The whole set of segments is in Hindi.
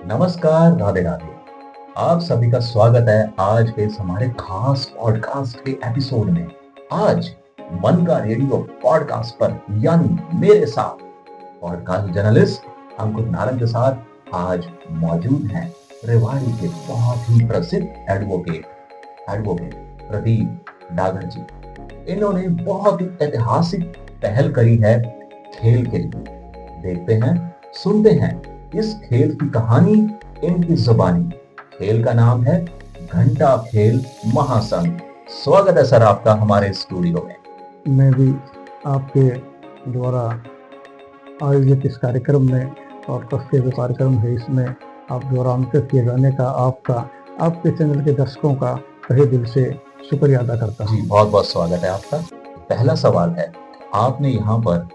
नमस्कार, राधे राधे। आप सभी का स्वागत है आज के इस हमारे खास पॉडकास्ट के एपिसोड में। आज मन का रेडियो पॉडकास्ट पर यानी मेरे साथ पॉडकास्ट जर्नलिस्ट अंकुर नारंग के साथ आज मौजूद हैं रेवाड़ी के बहुत ही प्रसिद्ध एडवोकेट प्रदीप डागर जी। इन्होंने बहुत ही ऐतिहासिक पहल करी है खेल के लिए। देखते हैं, सुनते हैं इस खेल की कहानी इनकी जुबानी। खेल का नाम है घंटा खेल महासंघ। स्वागत है सर आपका हमारे स्टूडियो में। मैं भी आपके द्वारा आयोजित इस कार्यक्रम में पॉडकास्ट के जो कार्यक्रम है इसमें आप द्वारा आमंत्रित किए जाने का आपके चैनल के दर्शकों का तहे दिल से शुक्रिया अदा करता हूँ। जी, बहुत बहुत स्वागत है आपका। पहला सवाल है, आपने यहाँ पर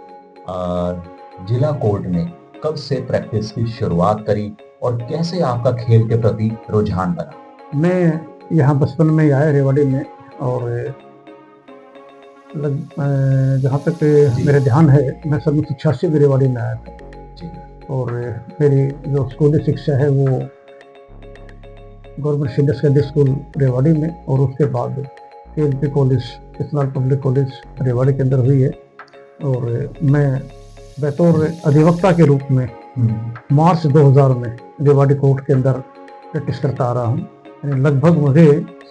जिला कोर्ट में कब से प्रैक्टिस की शुरुआत करी और कैसे आपका खेल के प्रति रुझान बना? मैं यहाँ बचपन में आया रेवाड़ी में, और जहाँ तक मेरे ध्यान है मैं 1986 में रेवाड़ी में आया था जी। और मेरी जो स्कूली शिक्षा है वो government senior secondary school Rewari में, और उसके बाद KLP college Kishanlal public college Rewari के अंदर हुई है। और मैं बतौर अधिवक्ता के रूप में मार्च 2000 में रेवाड़ी कोर्ट के अंदर प्रैक्टिस करता आ रहा हूँ। यानी लगभग मुझे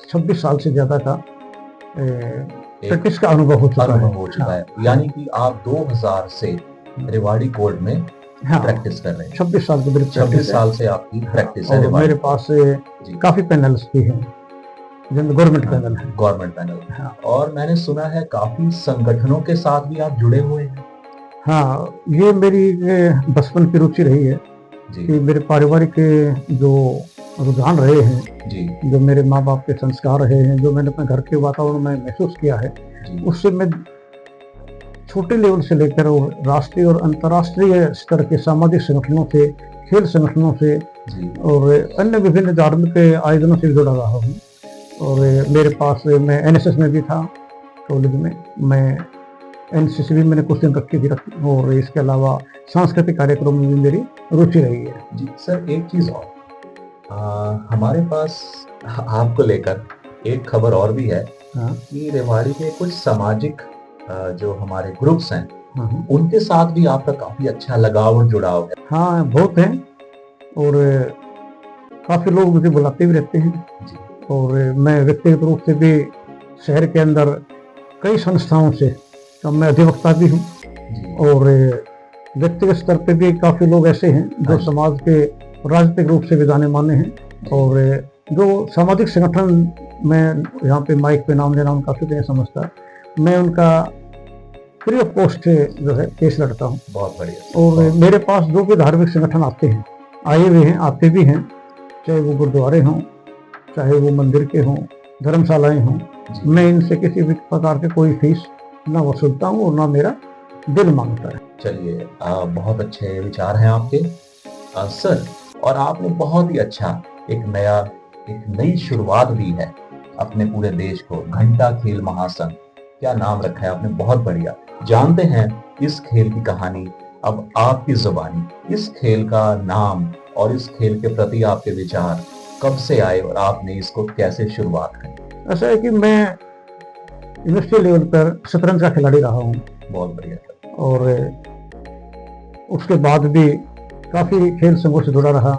26 साल से ज़्यादा का प्रैक्टिस का अनुभव हो चुका है। यानी कि आप 2000 से रेवाड़ी कोर्ट में प्रैक्टिस कर रहे हैं। 26 साल के 26 साल से आपकी प्रैक्टिस है। और मेरे पास काफ़ी पैनल्स भी हैं, गवर्नमेंट पैनल है। Government panel. और मैंने सुना है काफ़ी संगठनों के साथ भी आप जुड़े हुए हैं। हाँ, ये मेरी बचपन की रुचि रही है कि मेरे पारिवारिक जो रुझान रहे हैं जी, जो मेरे माँ बाप के संस्कार रहे हैं, जो मैंने अपने घर के वातावरण में महसूस किया है, उससे मैं छोटे लेवल से लेकर और राष्ट्रीय और अंतर्राष्ट्रीय स्तर के सामाजिक संगठनों से, खेल संगठनों से और अन्य विभिन्न धार्मिक आयोजनों से जुड़ा रहा हूँ। और मेरे पास मैं NSS में भी था कॉलेज में, मैं NCC भी मैंने कुछ दिन रखी थी, और इसके अलावा सांस्कृतिक कार्यक्रम में भी मेरी रुचि रही है। जी सर, एक चीज़ और, हमारे पास आपको लेकर एक खबर और भी है कि रेवाड़ी के कुछ सामाजिक जो हमारे ग्रुप्स हैं उनके साथ भी आपका काफ़ी अच्छा लगाव और जुड़ाव है। हाँ, बहुत है, और काफ़ी लोग मुझे बुलाते भी रहते हैं जी। और मैं व्यक्तिगत रूप से भी शहर के अंदर कई संस्थाओं से, तो मैं अधिवक्ता भी हूँ, और व्यक्तिगत स्तर पे भी काफ़ी लोग ऐसे हैं जो समाज के राजनीतिक रूप से भी जाने माने हैं, और जो सामाजिक संगठन मैं यहाँ पे माइक पे नाम लेना उनका काफ़ी नहीं समझता, मैं उनका फ्री ऑफ कॉस्ट जो है केस लड़ता हूँ। बहुत बढ़िया। और मेरे पास जो भी धार्मिक संगठन आते हैं, आए हुए हैं, आते भी हैं, चाहे वो गुरुद्वारे हों, चाहे वो मंदिर के हों, धर्मशालाएँ हों, मैं इनसे किसी भी प्रकार के कोई फीस ना वसूलता हूँ और ना मेरा दिल मांगता है। चलिए, बहुत अच्छे विचार हैं आपके सर। और आपने बहुत ही अच्छा एक नई शुरुआत दी है अपने पूरे देश को। घंटा खेल महासंघ, क्या नाम रखा है आपने, बहुत बढ़िया। जानते हैं इस खेल की कहानी अब आपकी जुबानी। इस खेल का नाम और इस खेल के प्रति आपके विचार कब से आए और आपने इसको कैसे शुरुआत की? ऐसा है कि मैं यूनिवर्सिटी लेवल पर शतरंज का खिलाड़ी रहा हूँ। बहुत बढ़िया। और उसके बाद भी काफ़ी खेल संघों से जुड़ा रहा,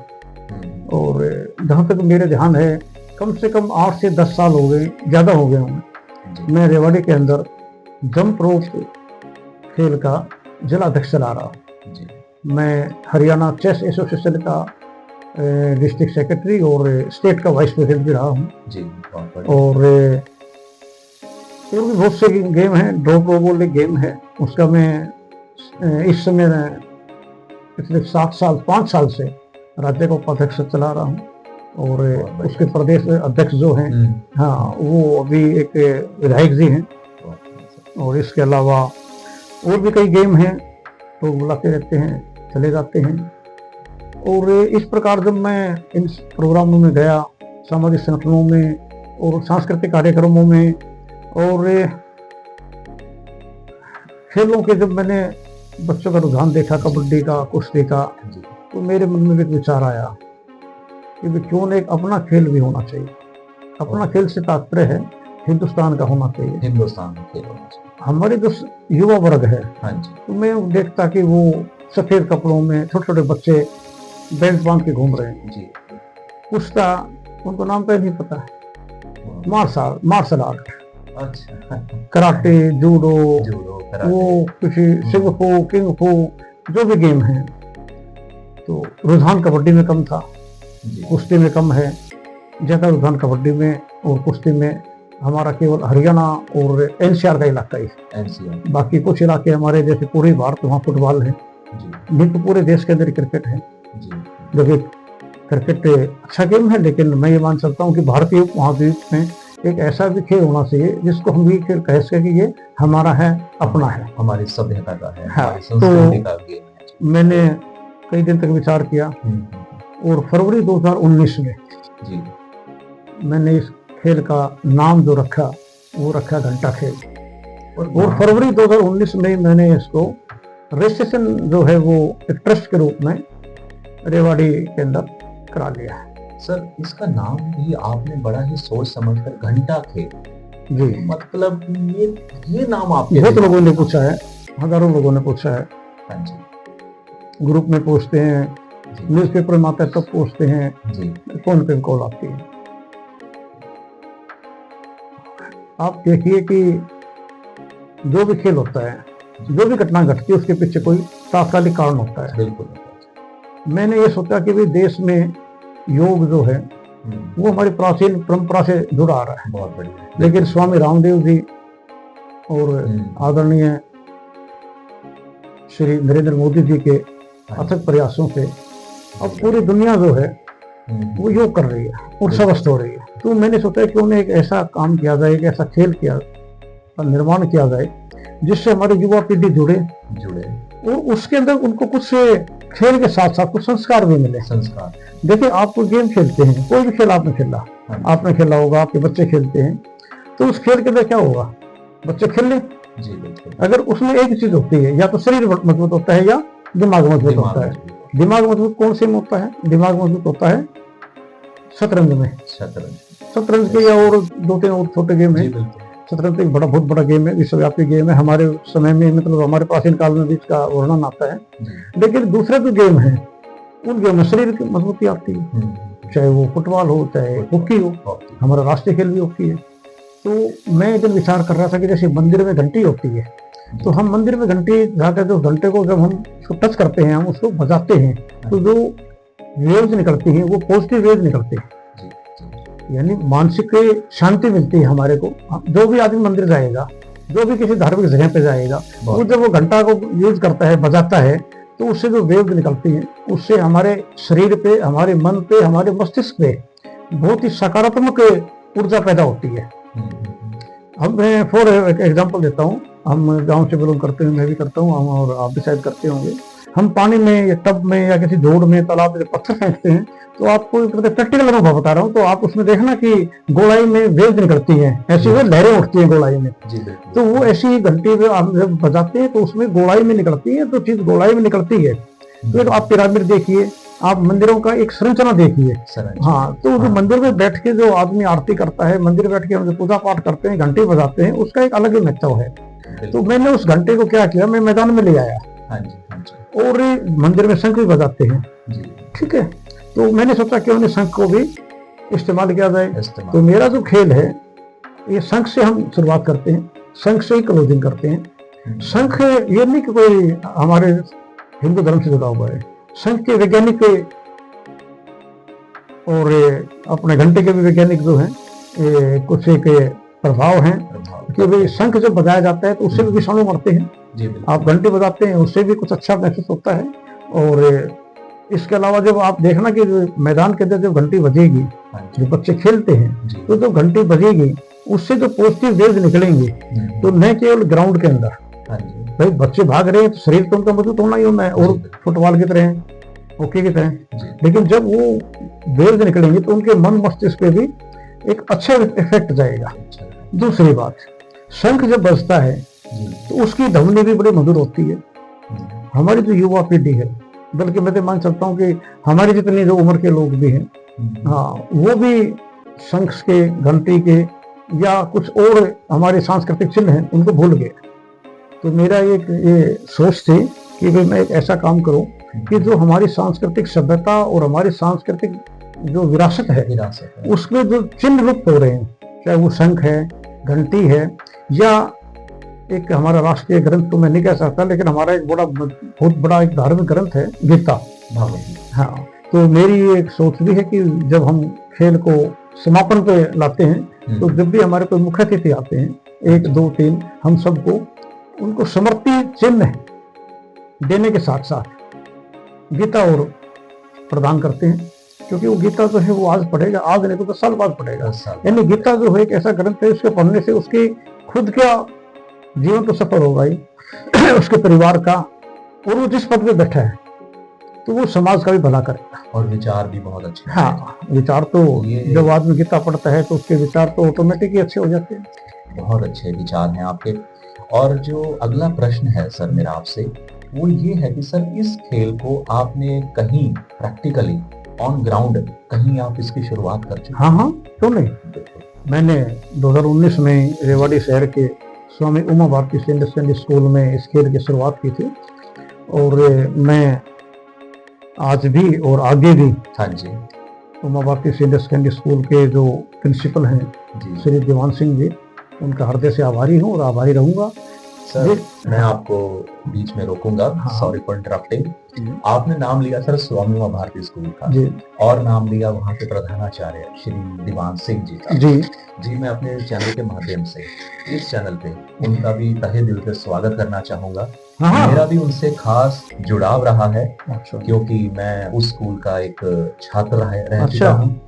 और जहाँ तक मेरे ध्यान है कम से कम 8 से 10 साल हो गए, ज़्यादा हो गए होंगे, मैं रेवाड़ी के अंदर जंप रोप खेल का जिला अध्यक्ष चला रहा हूँ। मैं हरियाणा चेस एसोसिएशन का डिस्ट्रिक्ट सेक्रेटरी और स्टेट का वाइस प्रेसिडेंट भी रहा हूँ। और भी बहुत से गेम हैं, ड्रॉप बोल एक गेम है, उसका मैं इस समय पिछले 5 साल से राज्य का उपाध्यक्ष चला रहा हूँ। और उसके प्रदेश अध्यक्ष जो हैं, हाँ, वो अभी एक विधायक जी हैं। और इसके अलावा और भी कई गेम हैं, तो बुलाते रहते हैं, चले जाते हैं। और इस प्रकार जब मैं इन प्रोग्रामों में गया, सामाजिक संगठनों में और सांस्कृतिक कार्यक्रमों में, और खेलों के जब मैंने बच्चों का रुझान देखा, कबड्डी का, कुश्ती का, तो मेरे मन में एक विचार आया कि भी क्यों न एक अपना खेल भी होना चाहिए। अपना खेल से तात्पर्य है हिंदुस्तान का होना चाहिए, हिंदुस्तान का खेल होना चाहिए। हमारे जो युवा वर्ग है, हाँ जी, तो मैं देखता कि वो सफेद कपड़ों में छोटे छोटे बच्चे बेल्ट बांध के घूम रहे हैं। जी, कुश्ता, उनको नाम तो नहीं पता, मार्शल आर्ट, अच्छा, कराटे, जूडो, जूडो, वो कराटे, किसी सिंग फू, किंग फू, जो भी गेम है। तो रुझान कबड्डी में कम था, जी, कुश्ती में कम है, ज्यादा रुझान कबड्डी में और कुश्ती में। हमारा केवल हरियाणा और एनसीआर का इलाका ही, एनसीआर, बाकी कुछ इलाके हमारे जैसे पूरे भारत वहाँ फुटबॉल है, जी, नहीं तो पूरे देश के अंदर क्रिकेट है। जी, जो कि क्रिकेट अच्छा गेम है, लेकिन मैं ये मान सकता हूँ कि भारतीय उपमहाद्वीप में एक ऐसा भी खेल होना चाहिए जिसको हम ये खेल कह सके कि ये हमारा है, अपना है। हमारी सभ्यता का है, हाँ, हमारी संस्कृति का गेम है। मैंने कई दिन तक विचार किया और फरवरी 2019 में जी, मैंने इस खेल का नाम जो रखा वो रखा घंटा खेल। और फरवरी 2019 में मैंने इसको रजिस्ट्रेशन जो है वो एक ट्रस्ट के रूप में रेवाड़ी के अंदर करा लिया है। सर इसका नाम भी आपने बड़ा ही सोच समझकर घंटा खेल, जी, मतलब ये नाम आपके बहुत लोगों ने पूछा है, हजारों लोगों ने पूछा है, हाँ जी, ग्रुप में पूछते हैं, जी, न्यूज़पेपर में आते तब पूछते हैं, जी, फोन पे कॉल आती है। आप देखिए कि जो भी खेल होता है, जो भी घटना घटती है, उसके पीछे कोई तात्कालिक कारण होता है। बिल्कुल, मैंने ये सोचा कि भी देश में योग जो है वो हमारी प्राचीन परंपरा से जुड़ा आ रहा है, बहुत बढ़िया। लेकिन स्वामी रामदेव जी और आदरणीय श्री नरेंद्र मोदी जी के अथक प्रयासों से अब पूरी दुनिया जो है वो योग कर रही है और स्वस्थ हो रही है। तो मैंने सोचा कि उन्हें एक ऐसा काम किया जाए, एक ऐसा खेल किया का निर्माण किया जाए जिससे हमारी युवा पीढ़ी जुड़े और उसके अंदर उनको कुछ खेल के साथ साथ कुछ संस्कार भी मिले। संस्कार, देखिए, आप कोई गेम खेलते हैं, कोई भी खेल आपने खेला, आपने खेला होगा, आपके बच्चे खेलते हैं, तो उस खेल के अंदर क्या होगा, बच्चे खेल ले, जी बिल्कुल, अगर उसमें एक चीज होती है, या तो शरीर मजबूत होता है या दिमाग मजबूत होता है। दिमाग मजबूत कौन से में होता है? दिमाग मजबूत होता है शतरंज में। शतरंज के या और दो तीन और छोटे गेम है। शतरंज एक बहुत बड़ा गेम है, विश्वव्यापी गेम है। हमारे समय में, मतलब हमारे प्राचीन काल में भी इसका वर्णन आता है। लेकिन दूसरे जो गेम है, उन गेम में शरीर की मजबूती आती है, चाहे वो फुटबॉल हो, चाहे हॉकी हो। हमारा राष्ट्रीय खेल भी हॉकी है। तो मैं एक दिन विचार कर रहा था कि जैसे मंदिर में घंटी होती है, तो हम मंदिर में घंटी जाकर जो घंटे को जब हम उसको टच करते हैं, हम उसको बजाते हैं, तो जो वेव्स निकलती हैं वो पॉजिटिव वेव्स निकलती है, यानी मानसिक शांति मिलती है हमारे को। जो भी आदमी मंदिर जाएगा, जो भी किसी धार्मिक जगह पे जाएगा, वो जब वो घंटा को यूज करता है, बजाता है, तो उससे जो वेव्स निकलती हैं, उससे हमारे शरीर पे, हमारे मन पे, हमारे मस्तिष्क पे बहुत ही सकारात्मक ऊर्जा पैदा होती है। अब मैं फॉर एग्जाम्पल देता हूँ, हम गांव से बिलोंग करते हैं, मैं भी करता हूँ, हम और आप भी शायद करते होंगे। हम पानी में या टब में या किसी जोड़ में, तालाब में पत्थर फेंकते हैं, तो आपको प्रैक्टिकल अनुभव बता रहा हूँ, तो आप उसमें देखना कि गोलाई में वेव्स निकलती हैं, ऐसी वो लहरें उठती हैं गोलाई में। तो वो ऐसी घंटी में आप जब बजाते हैं तो उसमें गोलाई में निकलती है, तो चीज गोलाई में निकलती है। फिर आप पिरामिड देखिए, आप मंदिरों का एक संरचना देखिए। हाँ, तो जो मंदिर में बैठ के जो आदमी आरती करता है, मंदिर में बैठ के हम पूजा पाठ करते हैं, घंटी बजाते हैं, उसका एक अलग ही महत्व है। तो मैंने उस घंटे को क्या किया, मैं मैदान में ले आया और मंदिर में शंख भी बजाते हैं, ठीक है। तो मैंने सोचा कि उन्हें शंख को भी इस्तेमाल किया जाए। तो मेरा जो खेल है, ये शंख से हम शुरुआत करते हैं, शंख से ही क्लोजिंग करते हैं। शंख ये नहीं कि कोई हमारे हिंदू धर्म से जुड़ा हुआ है, शंख के वैज्ञानिक और अपने घंटे के भी वैज्ञानिक जो हैं, कुछ एक प्रभाव हैं कि भाई शंख जब बजाया जाता है तो उससे भी विषाणु मरते हैं। आप घंटे बजाते हैं, उससे भी कुछ अच्छा महसूस होता है। और इसके अलावा जब आप देखना कि मैदान के अंदर जब घंटी बजेगी, जो बच्चे खेलते हैं, तो जो घंटी बजेगी उससे जो पॉजिटिव वेव्स निकलेंगे, तो न केवल ग्राउंड के अंदर, भाई बच्चे भाग रहे हैं तो शरीर तो उनका मजबूत होना ही होना है, और फुटबॉल की तरह, हॉकी की तरह, लेकिन जब वो वेव्स निकलेंगे तो उनके मन मस्तिष्क पे भी एक अच्छा इफेक्ट जाएगा। दूसरी बात, शंख जब बजता है तो उसकी ध्वनि भी बड़ी मधुर होती है। हमारी जो युवा पीढ़ी है, बल्कि मैं तो मान सकता हूँ कि हमारी जितनी जो उम्र के लोग भी हैं, हाँ, वो भी शंख के, घंटी के या कुछ और हमारे सांस्कृतिक चिन्ह हैं, उनको भूल गए। तो मेरा एक ये सोच थी कि भाई मैं एक ऐसा काम करूं कि जो हमारी सांस्कृतिक सभ्यता और हमारी सांस्कृतिक जो विरासत है उसमें जो चिन्ह लुप्त हो रहे हैं, चाहे वो शंख है, घंटी है, या एक हमारा राष्ट्रीय ग्रंथ तो मैं नहीं कह सकता, लेकिन हमारा एक बहुत बड़ा एक धार्मिक ग्रंथ है गीता। हाँ, तो मेरी एक सोच भी है कि जब हम खेल को समापन पे लाते हैं तो जब भी हमारे कोई मुख्य अतिथि आते हैं, 1 2 3, हम सबको उनको समर्पी चिन्ह देने के साथ साथ गीता और प्रदान करते हैं, क्योंकि वो गीता जो है वो आज पढ़ेगा, आज नहीं तो 10 साल बाद पढ़ेगा। यानी गीता जो है एक ऐसा ग्रंथ है, उसके पढ़ने से उसकी खुद का जीवन तो सफल होगा ही उसके परिवार का, और वो जिस पद पे बैठा है तो वो समाज का भी भला करेगा। और विचार भी बहुत अच्छे। हाँ, विचार तो जब आदमी गीता पढ़ता है तो उसके विचार तो ऑटोमेटिक ही अच्छे हो जाते हैं। बहुत अच्छे विचार हैं आपके। और जो अगला प्रश्न है सर मेरा आपसे, वो ये है कि सर इस खेल को आपने कहीं प्रैक्टिकली ऑन ग्राउंड कहीं आप इसकी शुरुआत कर चुके? हाँ, क्यों नहीं। मैंने 2019 में रेवाड़ी शहर के Swami Uma Bharati senior secondary school में इस खेल की शुरुआत की थी, और मैं आज भी और आगे भी हाँ जी Uma Bharati senior secondary school के जो प्रिंसिपल हैं श्री दीवान सिंह जी, उनका हृदय से आभारी हूँ और आभारी रहूंगा। सर मैं आपको बीच में रोकूंगा, सॉरी फॉर इंटरप्टिंग। आपने नाम लिया सर स्वामी उमा भारती स्कूल का जी, और नाम लिया वहाँ के प्रधानाचार्य श्री दीवान सिंह जी का जी। मैं अपने चैनल के माध्यम से इस चैनल पे उनका भी तहे दिल से स्वागत करना चाहूंगा। मेरा भी उनसे खास जुड़ाव रहा है, क्योंकि मैं उस स्कूल का एक छात्र रह चुका हूँ,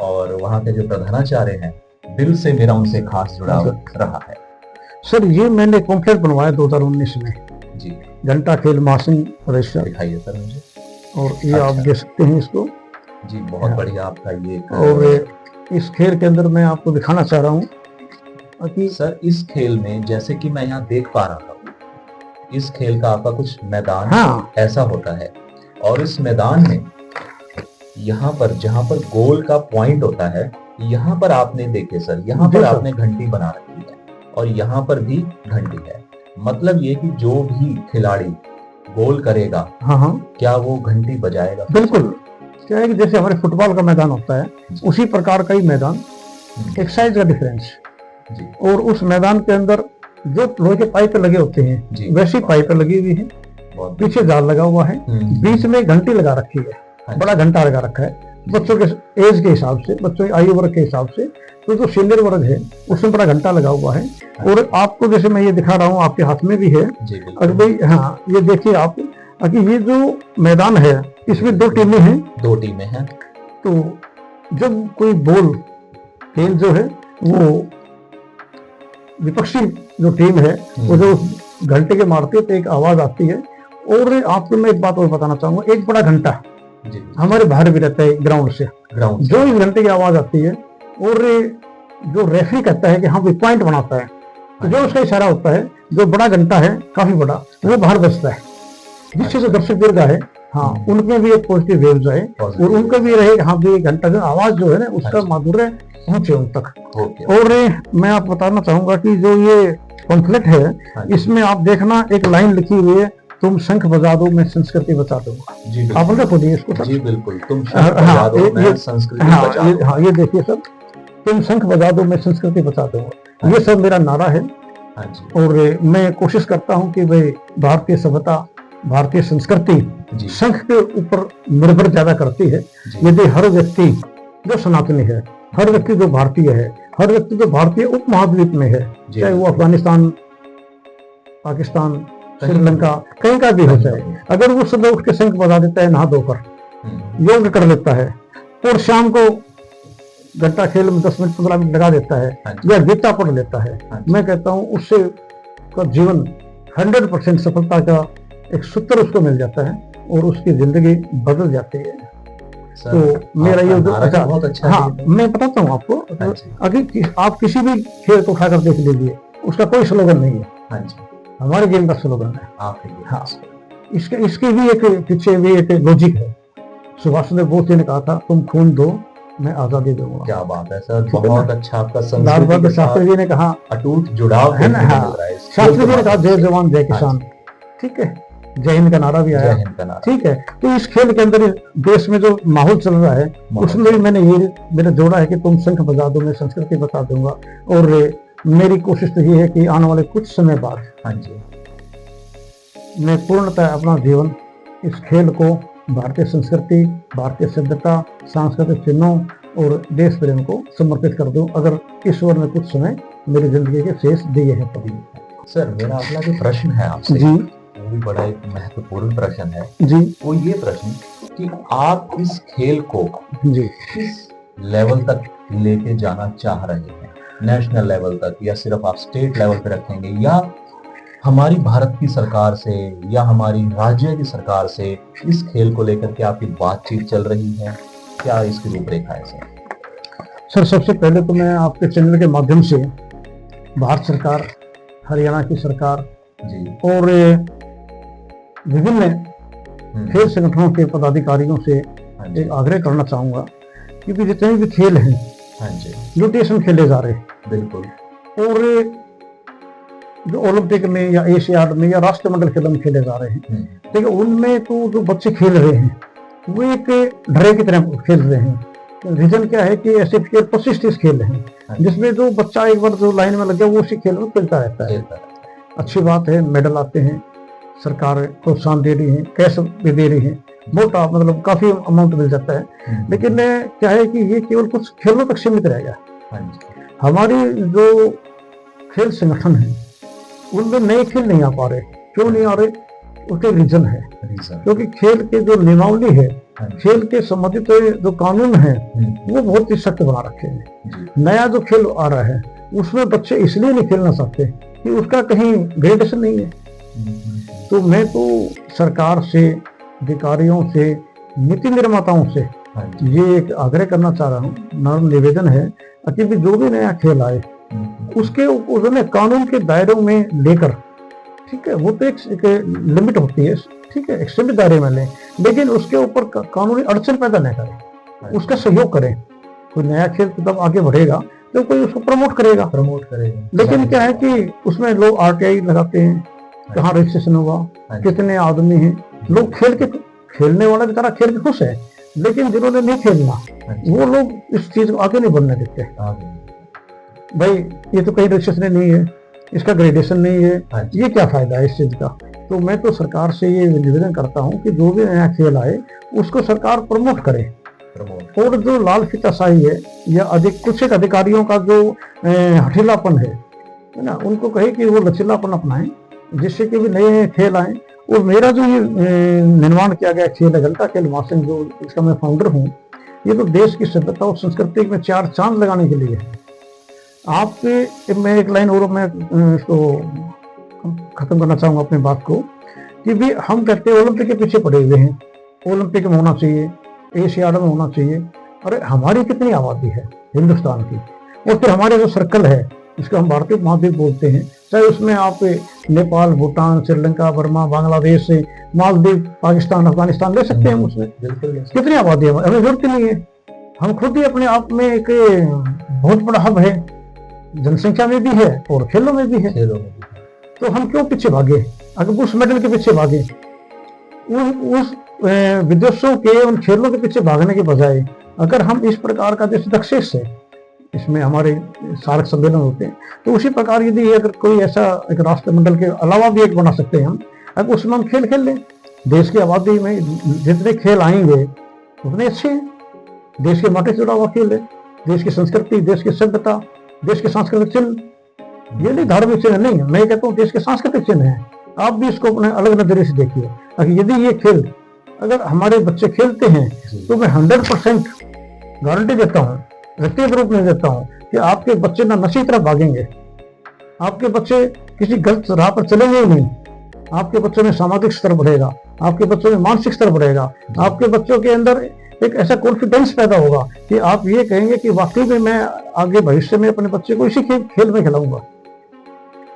और वहाँ के जो प्रधानाचार्य हैं, दिल से मेरा उनसे खास जुड़ाव रहा है। सर ये मैंने कॉम्प्लेट बनवाया 2019 में जी, घंटा खेल महासिंह रजिस्टर। दिखाइए सर मुझे। और ये आप देख सकते हैं इसको जी, बहुत बढ़िया आपका ये। और इस खेल के अंदर मैं आपको दिखाना चाह रहा हूँ कि सर इस खेल में जैसे कि मैं यहाँ देख पा रहा हूँ, इस खेल का आपका कुछ मैदान ऐसा होता है, और इस मैदान में यहाँ पर जहाँ पर गोल का पॉइंट होता है, यहाँ पर आपने देखे सर, यहाँ पर आपने घंटी बना रखी है, और यहाँ पर भी घंटी है। मतलब ये कि जो भी खिलाड़ी गोल करेगा क्या वो घंटी बजाएगा? बिल्कुल। क्या है कि जैसे हमारे फुटबॉल का मैदान होता है, उसी प्रकार का ही मैदान, एक साइज का डिफरेंस, और उस मैदान के अंदर जो लोहे के पाइप लगे होते हैं वैसी पाइप लगी हुई है, पीछे जाल लगा हुआ है, बीच में घंटी लगा रखी है, बड़ा घंटा लगा रखा है बच्चों के एज के हिसाब से, बच्चों की आयु वर्ग के हिसाब से। तो जो सीनियर वर्ग है उसमें बड़ा घंटा लगा हुआ है, और आपको जैसे मैं ये दिखा रहा हूँ, आपके हाथ में भी है। अरे भाई हाँ, ये देखिए आप कि ये जो मैदान है इसमें 2 टीमें हैं। 2 टीमें हैं। तो जब कोई बॉल खेल जो है वो विपक्षी जो टीम है वो जो घंटे के मारती है तो एक आवाज आती है। और आपको मैं एक बात और बताना चाहूंगा, एक बड़ा घंटा हमारे बाहर भी रहता है ग्राउंड से, जो इस घंटे की आवाज आती है, और जो रेफरी कहता है कि हाँ कोई पॉइंट बनाता है, तो जो उसका इशारा होता है, जो बड़ा घंटा है काफी बड़ा, वो बाहर बजता है, जिससे जो दर्शक दीर्घा है उनमें भी एक पॉजिटिव वेव्स आए, और उनका भी रहे हाँ भी घंटा जो आवाज जो है ना उसका माधुर्य पहुंचे उन तक। और मैं आपको बताना चाहूंगा कि जो ये पम्फलेट है, इसमें आप देखना एक लाइन लिखी हुई है, तुम शंख बजा दो मैं संस्कृति बचा दूंगा। आप बोलते खोलिए इसको। जी बिल्कुल, तुम शंख बजा दो मैं संस्कृति बचा दूंगा। हाँ, ये देखिए सर, तुम शंख बजा दो मैं संस्कृति बचा दूंगा, ये सब मेरा नारा है। और मैं कोशिश करता हूँ कि भाई भारतीय सभ्यता, भारतीय संस्कृति शंख के ऊपर निर्भर ज्यादा करती है। यदि हर व्यक्ति जो सनातनी है, हर व्यक्ति जो भारतीय है, हर व्यक्ति जो भारतीय उपमहाद्वीप में है, चाहे वो अफगानिस्तान, पाकिस्तान, श्रीलंका, कहीं का भी हो जाए, अगर वो सुबह उठ के शंख बजा देता है, नहा धोकर योग कर लेता है, और शाम को घंटा खेल में 10 मिनट 15 मिनट लगा देता है, या गीता पढ़ लेता है, मैं कहता हूँ उससे का जीवन 100% सफलता का एक सूत्र उसको मिल जाता है, और उसकी जिंदगी बदल जाती है। तो मेरा ये बहुत अच्छा। हाँ, मैं बताता हूँ आपको, अगर आप किसी भी खेल को उठाकर देख लीजिए, उसका कोई स्लोगन नहीं है। हमारे गेम का स्लोगन है। हाँ, इसके भी एक पीछे भी एक लॉजिक है। सुभाष चंद्र बोस जी ने कहा था, तुम खून दो मैं आजादी दूंगा। क्या बात है सर, ठीक है बहुत ना? अच्छा आपका लाल संस्कृति बहादुर के शास्त्री साथ जी ने कहा, अटूट जुड़ाव है ना? देखने को हाँ, मिल रहा है इस खेल शास्त्री के जी ने कहा माध्यम जय से। जवान जय हाँ किसान। जी, ठीक है, जय हिंद का नारा भी जय आया। हिंद का नारा। ठीक है, तो इस खेल के अंदर देश में जो माहौल चल रहा है उसमें भी मैंने ये मैंने जोड़ा है कि तुम शंख बजा दो, मैं संस्कृति बता दूंगा। और मेरी कोशिश तो ये है कि आने वाले कुछ समय बाद हाँ जी, मैं पूर्णतः अपना जीवन इस खेल को भारतीय संस्कृति, भारतीय सभ्यता, सांस्कृतिक चिन्हों और देश प्रेम को समर्पित कर दूं, अगर ईश्वर ने कुछ समय मेरी जिंदगी के शेष दिए हैं तो। सर मेरा अगला जो प्रश्न है आपसे, जी वो भी बड़ा एक महत्वपूर्ण प्रश्न है। जी वो ये प्रश्न कि आप इस खेल को जी किस लेवल तक लेके जाना चाह रहे हैं, नेशनल लेवल तक, या सिर्फ आप स्टेट लेवल पे रखेंगे, या हमारी भारत की सरकार से या हमारी राज्य की सरकार से इस खेल को लेकर के आपकी बातचीत चल रही है, क्या इसकी रूपरेखा है सर? सर, सबसे पहले तो मैं आपके चैनल के माध्यम से भारत सरकार, हरियाणा की सरकार जी, और विभिन्न खेल संगठनों के पदाधिकारियों से हाँ जी, एक आग्रह करना चाहूंगा, क्योंकि जितने भी खेल हैं, हाँ जी, म्यूटेशन खेले जा रहे हैं, बिल्कुल, और जो ओलंपिक में या एशियाड में या राष्ट्रमंडल खेलों में खेले जा रहे हैं, ठीक है, उनमें तो जो बच्चे खेल रहे हैं वो एक ड्रे की तरह खेल रहे हैं। रीजन क्या है कि ऐसे खेल 25-30 खेल हैं जिसमें जो बच्चा एक बार जो लाइन में लग गया वो उसी खेल में खेलता रहता है। अच्छी बात है, मेडल आते हैं, सरकार प्रोत्साहन दे रही है, कैश भी दे रही है, मोटा मतलब काफी अमाउंट मिल जाता है। लेकिन क्या है कि ये केवल कुछ खेलों तक सीमित रहेगा। हमारी जो खेल संगठन है उनमें नए खेल नहीं आ पा रहे। क्यों नहीं आ रहे? उसके रीजन है, क्योंकि खेल के जो नियमावली है, खेल के संबंधित जो कानून है वो बहुत ही सख्त बना रखे हैं। नया जो खेल आ रहा है उसमें बच्चे इसलिए नहीं खेलना चाहते कि उसका कहीं ग्रेडेशन नहीं है। तो मैं तो सरकार से, अधिकारियों से, नीति निर्माताओं से ये एक आग्रह करना चाह रहा हूँ, नम्र निवेदन है कि भी जो भी नया खेल आए उसके उसने कानून के दायरों में लेकर, ठीक है, वो तो एक लिमिट होती है, ठीक है, एक सीमित दायरे में लें, लेकिन उसके ऊपर कानूनी अड़चन पैदा न करें, उसका सहयोग करें। कोई नया खेल तब आगे बढ़ेगा तो कोई उसको प्रमोट करेगा। लेकिन क्या है कि उसमें लोग RTI लगाते हैं, कहाँ रजिस्ट्रेशन हुआ, कितने आदमी हैं, लोग खेलने वाला बेचारा खेल के खुश है, लेकिन जिन्होंने नहीं खेलना वो लोग इस चीज को आगे नहीं बढ़ने देते। भाई ये तो कहीं रजिस्ट्रेशन नहीं है, इसका ग्रेडेशन नहीं है, ये क्या फायदा है इस चीज का? तो मैं तो सरकार से ये निवेदन करता हूँ कि जो भी नया खेल आए उसको सरकार प्रमोट करे। और जो लाल फीताशाही है या कुछ एक अधिकारियों का जो हठीलापन है ना, उनको कहे कि वो लचीलापन अपनाएं, जिससे कि भी नए खेल आए। और मेरा जो ये निर्माण किया गया खेल है गलता खेल महासंघ, जो इसका मैं फाउंडर हूँ, ये तो देश की सभ्यता और संस्कृति में 4 चांद लगाने के लिए है। आपके मैं एक लाइन और मैं इसको खत्म करना चाहूंगा अपनी बात को, कि भी हम कहते हैं ओलंपिक के पीछे पड़े हुए हैं, ओलंपिक में होना चाहिए, एशियाड में होना चाहिए। अरे हमारी कितनी आबादी है हिंदुस्तान की, और फिर हमारे जो सर्कल है जिसको हम भारतीय महाद्वीप बोलते हैं, चाहे उसमें आप नेपाल, भूटान, श्रीलंका, बर्मा, बांग्लादेश, मालदीव, पाकिस्तान, अफगानिस्तान ले सकते हैं। हम उसमें कितनी आबादी है, हमें जरूरत नहीं है। हम खुद ही अपने आप में एक बहुत बड़ा हब है, जनसंख्या में भी है और खेलों में भी है। तो हम क्यों पीछे भागे? अगर उस मेडल के पीछे भागे, उस विदेशों के उन खेलों के पीछे भागने के बजाय अगर हम इस प्रकार का जैसे सक्सेस है, इसमें हमारे सार्क सम्मेलन होते हैं, तो उसी प्रकार यदि अगर कोई ऐसा एक राष्ट्रमंडल के अलावा भी एक बना सकते हैं हम, अगर उसमें हम खेल लें, देश की आबादी में जितने खेल आएंगे उतने अच्छे हैं। देश के माटी से जुड़ा हुआ खेल है, देश की संस्कृति, देश की सभ्यता, देश के सांस्कृतिक चिन्ह, ये नहीं धार्मिक चिन्ह नहीं है, मैं कहता हूँ देश के सांस्कृतिक चिन्ह है। आप भी इसको अपने अलग नजरिए से देखिए। अगर यदि ये खेल अगर हमारे बच्चे खेलते हैं तो मैं 100% गारंटी देता हूँ, व्यक्तिगत रूप में देता हूँ कि आपके बच्चे ना नशे की तरफ भागेंगे, आपके बच्चे किसी गलत राह पर चलेंगे ही नहीं, आपके बच्चों में सामाजिक स्तर बढ़ेगा, आपके बच्चों में मानसिक स्तर बढ़ेगा, आपके बच्चों के अंदर एक ऐसा कॉन्फिडेंस पैदा होगा कि आप ये कहेंगे कि वाकई में मैं आगे भविष्य में अपने बच्चे को इसी खेल में खिलाऊंगा।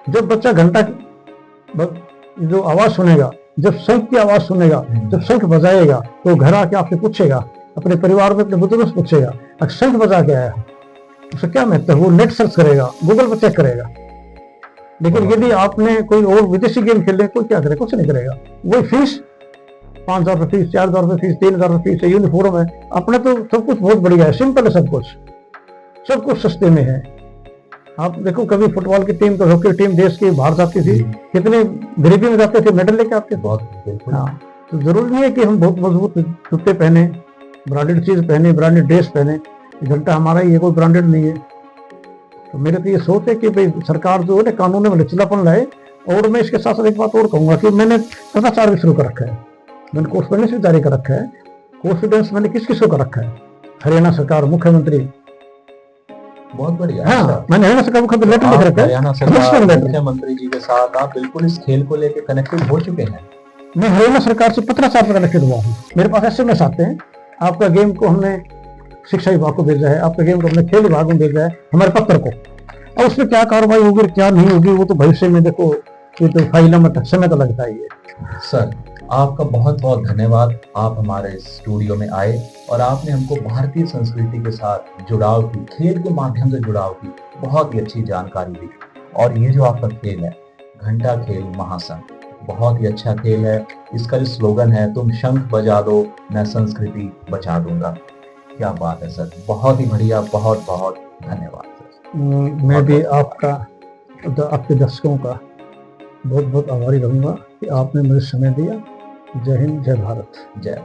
जब बच्चा घंटा जो आवाज सुनेगा, जब शंख की आवाज सुनेगा, जब शंख बजाएगा, तो घर आके आपसे पूछेगा अपने परिवार में अपने बुजुर्ग से पूछेगा, अगर शंख बजा के आया उसे क्या महत्व है, वो नेट सर्च करेगा, गूगल पर चेक करेगा। लेकिन यदि आपने कोई और विदेशी गेम खेले, कोई क्या करे, कुछ नहीं करेगा। वही फीस 5,000 रुपये फीस, 4,000 रुपये फीस, 3,000 रुपये फीस है, यूनिफॉर्म है। अपने तो सब कुछ बहुत बढ़िया है, सिंपल है, सब कुछ सस्ते में है। आप देखो कभी फुटबॉल की टीम तो हॉकी टीम देश की बाहर जाती थी, कितने गरीबी में जाते थे, मेडल लेके आते थे। बहुत हाँ, तो जरूरी नहीं है कि हम बहुत मजबूत जूते पहने, ब्रांडेड चीज पहने, ब्रांडेड ड्रेस पहने। घंटा हमारा ही है, कोई ब्रांडेड नहीं है। तो मेरे तो ये सोच है कि भाई सरकार जो है ना कानून में लचीलापन लाए। और मैं इसके साथ साथ एक बात और कहूंगा कि मैंने सदाचार भी शुरू कर रखा है, मैंने कॉन्फिडेंस भी जारी कर रखा है। कॉन्फिडेंस मैंने किस किस को कर रखा है, हरियाणा सरकार मुख्यमंत्री, बहुत बढ़िया। हाँ, अच्छा, मैंने हरियाणा सरकार मुख्यमंत्री लेटर लिख रखा है, हरियाणा सरकार मुख्यमंत्री जी के साथ आप बिल्कुल इस खेल को लेकर कनेक्टेड हो चुके हैं। मैं हरियाणा सरकार से पत्राचार पर कनेक्टेड हुआ हूँ। मेरे पास SMS आते हैं, आपका गेम को हमने शिक्षा विभाग को भेजा है, आपके गेम को हमने खेल विभाग में भेजा है, हमारे पत्र को। और उसमें क्या कार्रवाई होगी क्या नहीं होगी वो तो भविष्य में देखो, ये तो फाइल में समय तो लगता ही है। सर, आपका बहुत बहुत धन्यवाद। आप हमारे स्टूडियो में आए और आपने हमको भारतीय संस्कृति के साथ जुड़ाव की, खेल के माध्यम से जुड़ाव की बहुत ही अच्छी जानकारी दी। और ये जो आपका खेल है, घंटा खेल महासंघ, बहुत ही अच्छा खेल है। इसका जो स्लोगन है, तुम शंख बजा दो मैं संस्कृति बचा दूंगा। क्या बात है सर, बहुत ही बढ़िया, बहुत बहुत धन्यवाद सर। मैं भी आपके दर्शकों का बहुत बहुत आभारी रहूंगा कि आपने मुझे समय दिया। जय हिंद, जय भारत। जय